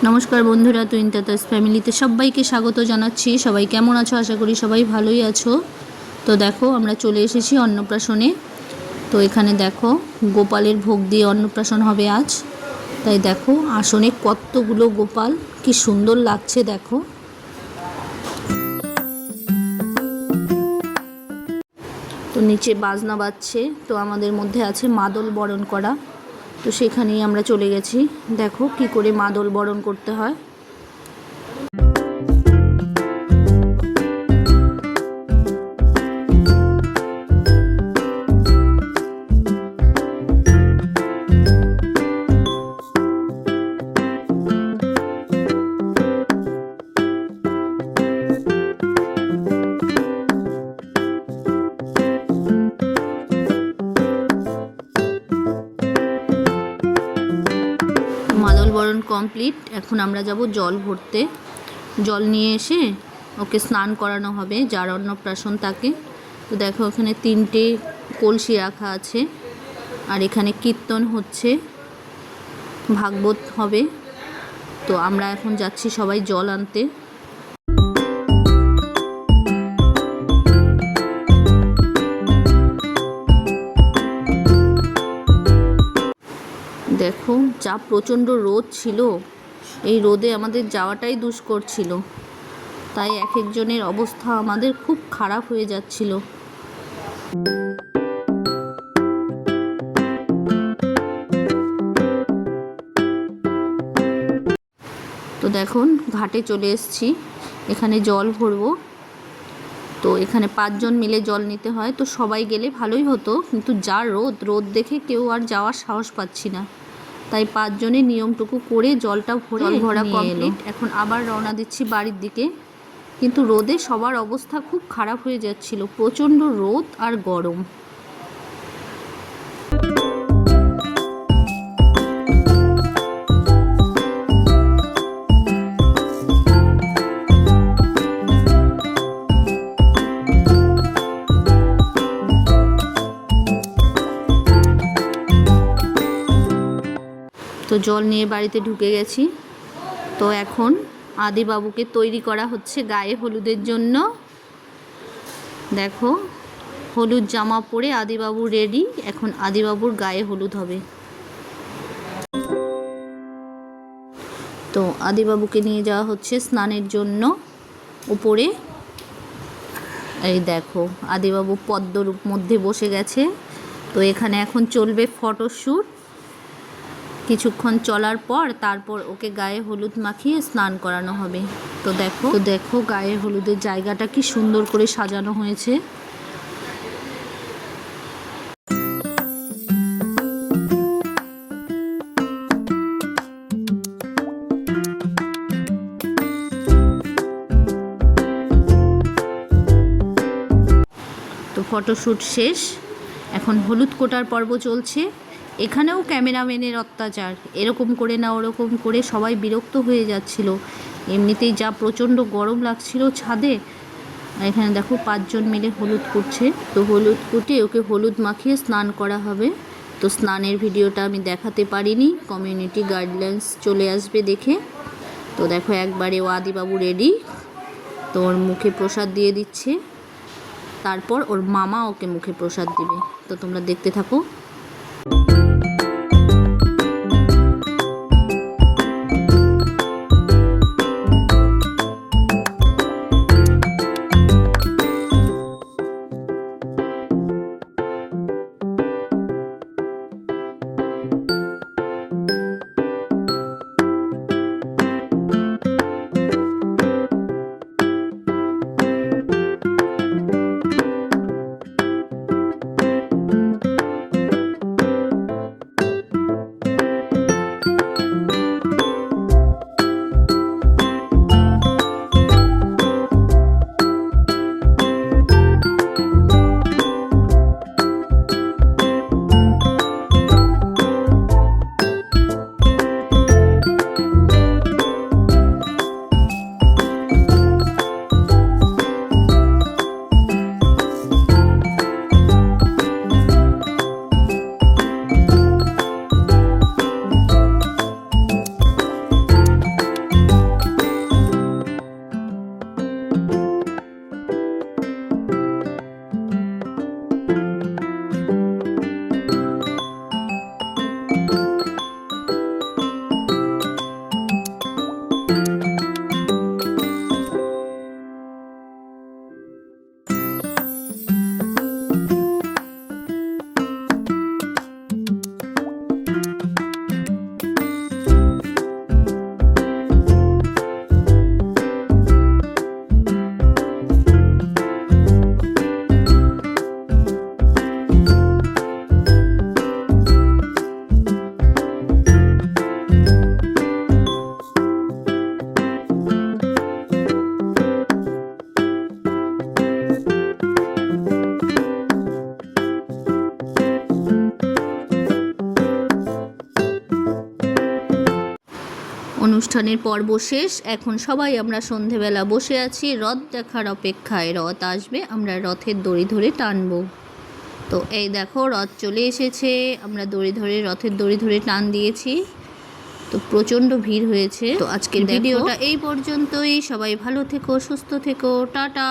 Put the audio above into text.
নমস্কার বন্ধুরা, টুইন টাটাস ফ্যামিলিতে সবাইকে স্বাগত জানাচ্ছি। সবাই কেমন আছো? আশা করি সবাই ভালোই আছো। তো দেখো, আমরা চলে এসেছি অন্নপ্রাশনে। তো এখানে দেখো, গোপালের ভোগ দিয়ে অন্নপ্রাশন হবে আজ। তাই দেখো, আসনে কতগুলো গোপাল, কি সুন্দর লাগছে দেখো। তো নিচে বাজনা বাজছে। তো আমাদের মধ্যে আছে মাদল বরণ করা। তো সেখানেই আমরা চলে গেছি। দেখো কি করে মাদল বরণ করতে হয়। মাদল বরণ কমপ্লিট। এখন আমরা যাব জল ভরতে। জল নিয়ে এসে ওকে স্নান করানো হবে, যার অন্নপ্রাশন তাকে। তো দেখো, এখানে 3টে কলসি রাখা আছে, আর এখানে কীর্তন হচ্ছে, ভাগবত হবে। তো আমরা এখন যাচ্ছি সবাই জল আনতে। দেখো, যা প্রচণ্ড রোদ ছিল, এই রোদে আমাদের যাওয়াটাই দুষ্কর ছিল। তাই এক একজনের অবস্থা আমাদের খুব খারাপ হয়ে যাচ্ছিল। তো দেখুন, ঘাটে চলে এসেছি, এখানে জল ভরবো। তো এখানে 5 জন মিলে জল নিতে হয়। তো সবাই গেলে ভালোই হতো, কিন্তু যা রোদ দেখে কেউ আর যাওয়ার সাহস পাচ্ছি না। তাই 5 জনের নিয়মটুকু করে জলটা ভরা কমপ্লিট। এখন আবার রওনা দিচ্ছি বাড়ির দিকে। কিন্তু রোদে সবার অবস্থা খুব খারাপ হয়ে যাচ্ছিল, প্রচণ্ড রোদ আর গরম। তো জল নিয়ে বাড়িতে ঢুকে গেছি। তো এখন আদিবাবুকে তৈরি করা হচ্ছে গায়ে হলুদের জন্য। দেখো, হলুদ জামা পরে আদিবাবু রেডি। এখন আদিবাবুর গায়ে হলুদ হবে। তো আদিবাবুকে নিয়ে যাওয়া হচ্ছে স্নানের জন্য উপরে। এই দেখো, আদিবাবু পদ্মর মধ্যে বসে গেছে। তো এখানে এখন চলবে ফটোশ্যুট। কিছুক্ষণ চলার পর তারপর ওকে গায়ে হলুদ মাখিয়ে স্নান করানো হবে। তো দেখো গায়ে হলুদের জায়গাটা কি সুন্দর করে সাজানো হয়েছে। তো ফটোশ্যুট শেষ, এখন হলুদ কোটার পর্ব চলছে। এখানেও ক্যামেরাম্যানের অত্যাচার, এরকম করে না ওরকম করে, সবাই বিরক্ত হয়ে যাচ্ছিল। এমনিতেই যা প্রচণ্ড গরম লাগছিল ছাদে। এখানে দেখো 5 জন মিলে হলুদ করছে। তো হলুদ কুটে ওকে হলুদ মাখিয়ে স্নান করা হবে। তো স্নানের ভিডিওটা আমি দেখাতে পারিনি, কমিউনিটি গাইডলাইন্স চলে আসবে দেখে। তো দেখো, একবারে ও আদিবাবু রেডি। তো ওর মুখে প্রসাদ দিয়ে দিচ্ছে, তারপর ওর মামা ওকে মুখে প্রসাদ দিবে। তো তোমরা দেখতে থাকো। অনুষ্ঠানের পর্ব শেষ। এখন সবাই আমরা সন্ধেবেলা বসে আছি রথ দেখার অপেক্ষায়। রথ আসবে, আমরা রথের দড়ি ধরে টানবো। তো এই দেখো রথ চলে এসেছে, আমরা রথের দড়ি ধরে টান দিয়েছি। তো প্রচণ্ড ভিড় হয়েছে। তো আজকের ভিডিওটা এই পর্যন্তই। সবাই ভালো থেকো, সুস্থ থেকো, টাটা।